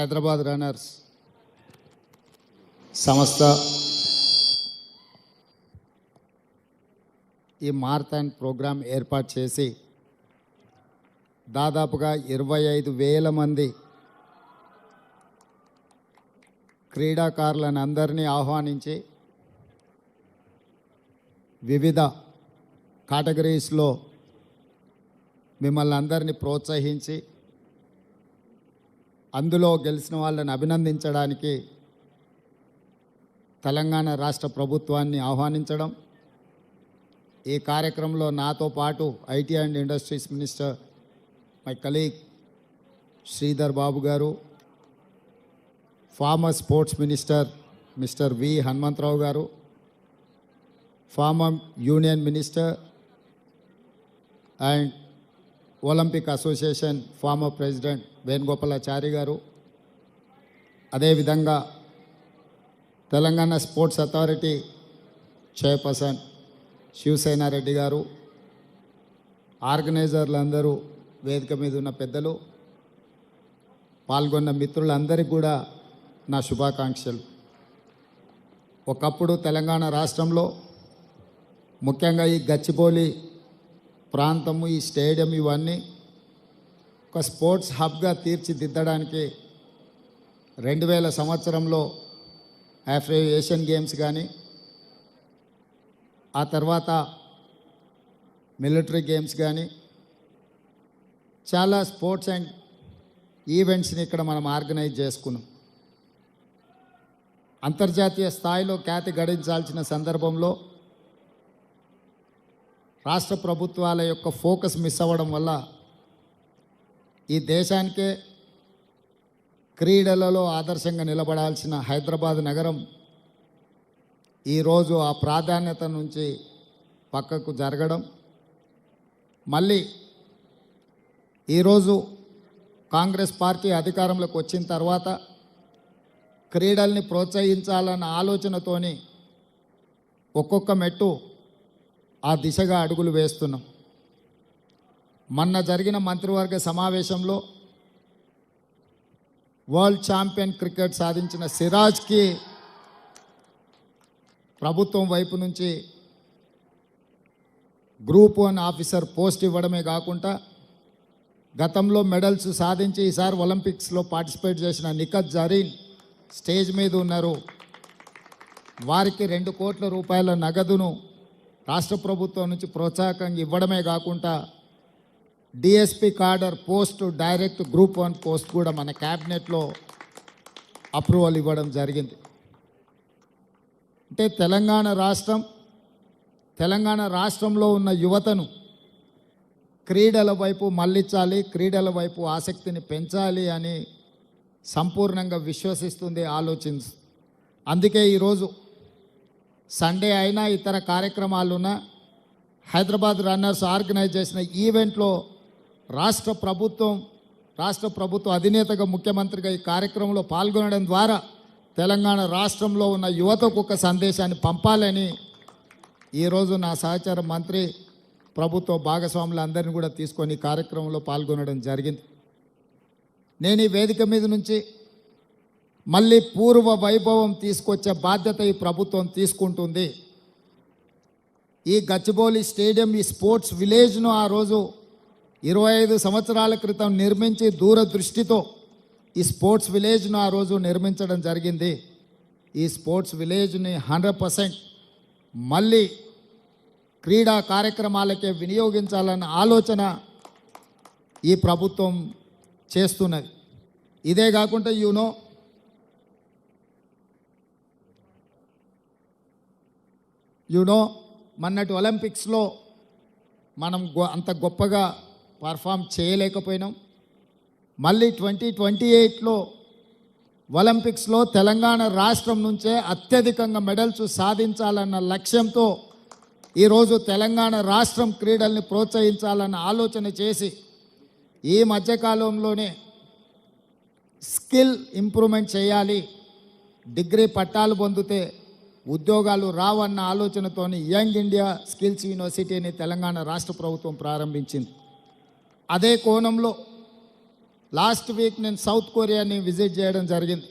Hyderabad runners సంస్థ ఈ marathon programme ఏర్పాటు చేసి దాదాపుగా 25,000 మంది క్రీడాకారులను అందరినీ ఆహ్వానించి వివిధ కేటగిరీస్లో మిమ్మల్ని అందరినీ ప్రోత్సహించి అందులో గెలిచిన వాళ్ళని అభినందించడానికి తెలంగాణ రాష్ట్ర ప్రభుత్వాన్ని ఆహ్వానించడం, ఈ కార్యక్రమంలో నాతో పాటు IT and industries minister my colleague Sridhar Babu garu, former sports minister mister V Hanumantharao garu, former union minister and olympic association former president Venugopalachari garu, అదేవిధంగా Telangana sports authority chairperson Shivasenareddy garu, ఆర్గనైజర్లందరూ, వేదిక మీద ఉన్న పెద్దలు, పాల్గొన్న మిత్రులందరికీ కూడా నా శుభాకాంక్షలు. ఒకప్పుడు తెలంగాణ రాష్ట్రంలో ముఖ్యంగా ఈ గచ్చిబౌలి ప్రాంతము, ఈ స్టేడియం, ఇవన్నీ ఒక స్పోర్ట్స్ హబ్గా తీర్చిదిద్దడానికి 2000 సంవత్సరంలో ఆఫ్రో ఏషియన్ గేమ్స్ కానీ, ఆ తర్వాత మిలిటరీ గేమ్స్ కానీ, చాలా స్పోర్ట్స్ అండ్ ఈవెంట్స్ని ఇక్కడ మనం ఆర్గనైజ్ చేసుకున్నాం. అంతర్జాతీయ స్థాయిలో ఖ్యాతి గడించాల్సిన సందర్భంలో రాష్ట్ర ప్రభుత్వాల యొక్క ఫోకస్ మిస్ అవ్వడం వల్ల ఈ దేశానికే క్రీడలలో ఆదర్శంగా నిలబడాల్సిన హైదరాబాద్ నగరం ఈరోజు ఆ ప్రాధాన్యత నుంచి పక్కకు జరగడం, మళ్ళీ ఈరోజు కాంగ్రెస్ పార్టీ అధికారంలోకి వచ్చిన తర్వాత క్రీడల్ని ప్రోత్సహించాలన్న ఆలోచనతోని ఒక్కొక్క మెట్టు ఆ దిశగా అడుగులు వేస్తున్నాం. మొన్న జరిగిన మంత్రివర్గ సమావేశంలో వరల్డ్ ఛాంపియన్ క్రికెట్ సాధించిన సిరాజ్కి ప్రభుత్వం వైపు నుంచి గ్రూప్ 1 ఆఫీసర్ పోస్ట్ ఇవ్వడమే కాకుండా గతంలో మెడల్స్ సాధించి ఈసారి ఒలింపిక్స్లో పార్టిసిపేట్ చేసిన నిఖత్ జరీన్ స్టేజ్ మీద ఉన్నారు. వారికి 2 కోట్ల రూపాయల నగదును రాష్ట్ర ప్రభుత్వం నుంచి ప్రోత్సాహకంగా ఇవ్వడమే కాకుండా DSP కార్డర్ post, direct group 1 post కూడా మన క్యాబినెట్లో అప్రూవల్ ఇవ్వడం జరిగింది. అంటే తెలంగాణ రాష్ట్రంలో ఉన్న యువతను క్రీడల వైపు మళ్ళించాలి, క్రీడల వైపు ఆసక్తిని పెంచాలి అని సంపూర్ణంగా విశ్వసిస్తుంది, ఆలోచించి. అందుకే ఈరోజు సండే అయినా ఇతర కార్యక్రమాలున్నా హైదరాబాద్ రన్నర్స్ ఆర్గనైజ్ చేసిన ఈవెంట్లో రాష్ట్ర ప్రభుత్వ అధినేతగా, ముఖ్యమంత్రిగా ఈ కార్యక్రమంలో పాల్గొనడం ద్వారా తెలంగాణ రాష్ట్రంలో ఉన్న యువతకు ఒక సందేశాన్ని పంపాలని ఈరోజు నా సహచార మంత్రి ప్రభుత్వ భాగస్వాములందరినీ కూడా తీసుకొని ఈ కార్యక్రమంలో పాల్గొనడం జరిగింది. నేను ఈ వేదిక మీద నుంచి మళ్ళీ పూర్వ వైభవం తీసుకొచ్చే బాధ్యత ఈ ప్రభుత్వం తీసుకుంటుంది. ఈ గచ్చిబౌలి స్టేడియం, ఈ స్పోర్ట్స్ విలేజ్ను ఆ రోజు 25 సంవత్సరాల క్రితం నిర్మించి దూరదృష్టితో ఈ స్పోర్ట్స్ విలేజ్ను ఆ రోజు నిర్మించడం జరిగింది. ఈ స్పోర్ట్స్ విలేజ్ని 100% మళ్ళీ క్రీడా కార్యక్రమాలకే వినియోగించాలన్న ఆలోచన ఈ ప్రభుత్వం చేస్తున్నది. ఇదే కాకుండా మొన్నటి ఒలింపిక్స్లో మనం అంత గొప్పగా పర్ఫామ్ చేయలేకపోయినాం. మళ్ళీ 2028లో ఒలింపిక్స్లో తెలంగాణ రాష్ట్రం నుంచే అత్యధికంగా మెడల్స్ సాధించాలన్న లక్ష్యంతో ఈరోజు తెలంగాణ రాష్ట్రం క్రీడల్ని ప్రోత్సహించాలన్న ఆలోచన చేసి ఈ మధ్యకాలంలోనే స్కిల్ ఇంప్రూవ్మెంట్ చేయాలి, డిగ్రీ పట్టాలు పొందితే ఉద్యోగాలు రావన్న ఆలోచనతోని యంగ్ ఇండియా స్కిల్స్ యూనివర్సిటీని తెలంగాణ రాష్ట్ర ప్రభుత్వం ప్రారంభించింది. అదే కోణంలో లాస్ట్ వీక్ నేను సౌత్ కొరియాని విజిట్ చేయడం జరిగింది.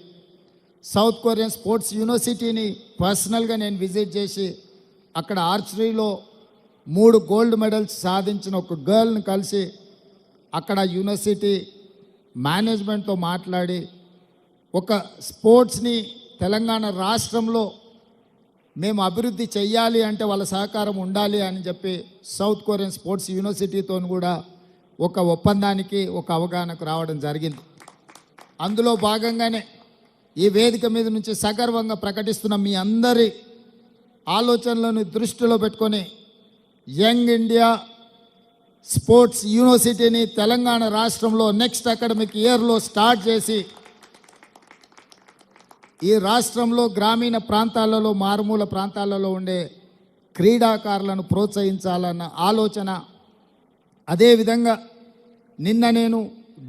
సౌత్ కొరియన్ స్పోర్ట్స్ యూనివర్సిటీని పర్సనల్గా నేను విజిట్ చేసి అక్కడ ఆర్చరీలో 3 గోల్డ్ మెడల్స్ సాధించిన ఒక గర్ల్ని కలిసి అక్కడ యూనివర్సిటీ మేనేజ్మెంట్తో మాట్లాడి ఒక స్పోర్ట్స్ని తెలంగాణ రాష్ట్రంలో మేము అభివృద్ధి చెయ్యాలి అంటే వాళ్ళ సహకారం ఉండాలి అని చెప్పి సౌత్ కొరియన్ స్పోర్ట్స్ యూనివర్సిటీతో కూడా ఒక ఒప్పందానికి ఒక అవగాహనకు రావడం జరిగింది. అందులో భాగంగానే ఈ వేదిక మీద నుంచి సగర్వంగా ప్రకటిస్తున్న మీ అందరి ఆలోచనలను దృష్టిలో పెట్టుకొని యంగ్ ఇండియా స్పోర్ట్స్ యూనివర్సిటీని తెలంగాణ రాష్ట్రంలో నెక్స్ట్ అకాడమిక్ ఇయర్లో స్టార్ట్ చేసి ఈ రాష్ట్రంలో గ్రామీణ ప్రాంతాలలో మారుమూల ప్రాంతాలలో ఉండే క్రీడాకారులను ప్రోత్సహించాలన్న ఆలోచన. అదేవిధంగా నిన్న నేను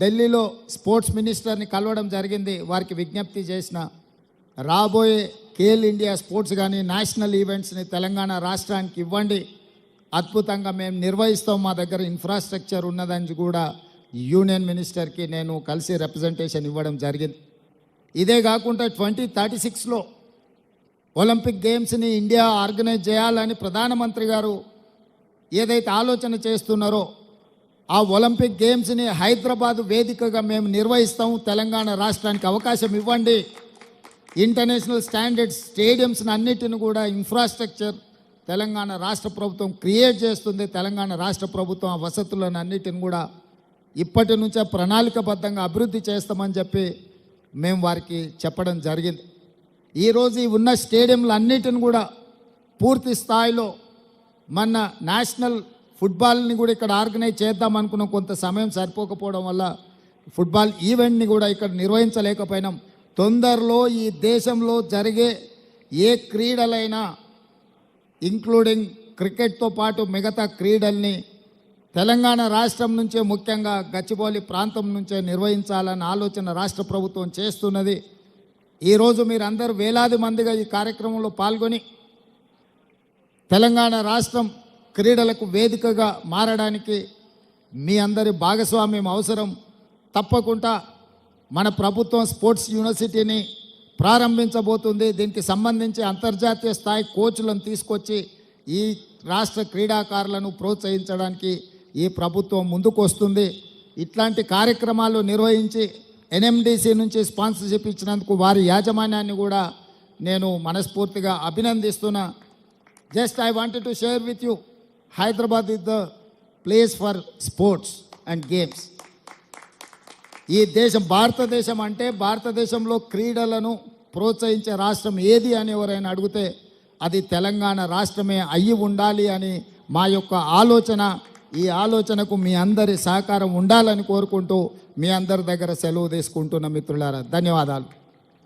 ఢిల్లీలో స్పోర్ట్స్ మినిస్టర్ని కలవడం జరిగింది. వారికి విజ్ఞప్తి చేసిన రాబోయే ఖేల్ ఇండియా స్పోర్ట్స్ కానీ నేషనల్ ఈవెంట్స్ని తెలంగాణ రాష్ట్రానికి ఇవ్వండి, అద్భుతంగా మేము నిర్వహిస్తాం, మా దగ్గర ఇన్ఫ్రాస్ట్రక్చర్ ఉన్నదని కూడా యూనియన్ మినిస్టర్కి నేను కలిసి రిప్రజెంటేషన్ ఇవ్వడం జరిగింది. ఇదే కాకుండా 2036లో ఒలింపిక్ గేమ్స్ని ఇండియా ఆర్గనైజ్ చేయాలని ప్రధానమంత్రి గారు ఏదైతే ఆలోచన చేస్తున్నారో ఆ ఒలింపిక్ గేమ్స్ని హైదరాబాద్ వేదికగా మేము నిర్వహిస్తాము, తెలంగాణ రాష్ట్రానికి అవకాశం ఇవ్వండి, ఇంటర్నేషనల్ స్టాండర్డ్స్ స్టేడియంస్ని అన్నిటిని కూడా ఇన్ఫ్రాస్ట్రక్చర్ తెలంగాణ రాష్ట్ర ప్రభుత్వం క్రియేట్ చేస్తుంది, తెలంగాణ రాష్ట్ర ప్రభుత్వం ఆ వసతులను అన్నిటిని కూడా ఇప్పటి నుంచే ప్రణాళికబద్ధంగా అభివృద్ధి చేస్తామని చెప్పి మేము వారికి చెప్పడం జరిగింది. ఈరోజు ఈ ఉన్న స్టేడియంలు అన్నిటిని కూడా పూర్తి స్థాయిలో మన నేషనల్ ఫుట్బాల్ని కూడా ఇక్కడ ఆర్గనైజ్ చేద్దాం అనుకున్నాం. కొంత సమయం సరిపోకపోవడం వల్ల ఫుట్బాల్ ఈవెంట్ని కూడా ఇక్కడ నిర్వహించలేకపోయినాం. తొందరలో ఈ దేశంలో జరిగే ఏ క్రీడలైనా ఇంక్లూడింగ్ క్రికెట్తో పాటు మిగతా క్రీడల్ని తెలంగాణ రాష్ట్రం నుంచే, ముఖ్యంగా గచ్చిబౌలి ప్రాంతం నుంచే నిర్వహించాలన్న ఆలోచన రాష్ట్ర ప్రభుత్వం చేస్తున్నది. ఈరోజు మీరందరూ వేలాది మందిగా ఈ కార్యక్రమంలో పాల్గొని తెలంగాణ రాష్ట్రం క్రీడలకు వేదికగా మారడానికి మీ అందరి భాగస్వామ్యం అవసరం. తప్పకుండా మన ప్రభుత్వం స్పోర్ట్స్ యూనివర్సిటీని ప్రారంభించబోతుంది. దీనికి సంబంధించి అంతర్జాతీయ స్థాయి కోచ్లను తీసుకొచ్చి ఈ రాష్ట్ర క్రీడాకారులను ప్రోత్సహించడానికి ఈ ప్రభుత్వం ముందుకు వస్తుంది. ఇట్లాంటి కార్యక్రమాలు నిర్వహించి ఎన్ఎండిసి నుంచి స్పాన్సర్షిప్ ఇచ్చినందుకు వారి యాజమాన్యాన్ని కూడా నేను మనస్ఫూర్తిగా అభినందిస్తున్నా. Just I wanted to share with you, Hyderabad is the place for sports and games. ఈ దేశం భారతదేశం అంటే భారతదేశంలో క్రీడలను ప్రోత్సహించే రాష్ట్రం ఏది అని ఎవరైనా అడిగితే అది తెలంగాణ రాష్ట్రమే అయ్యి ఉండాలి అని మా యొక్క ఆలోచన. ఈ ఆలోచనకు మీ అందరి సహకారం ఉండాలని కోరుకుంటూ మీ అందరి దగ్గర సెలవు తీసుకుంటున్న మిత్రులారా, ధన్యవాదాలు.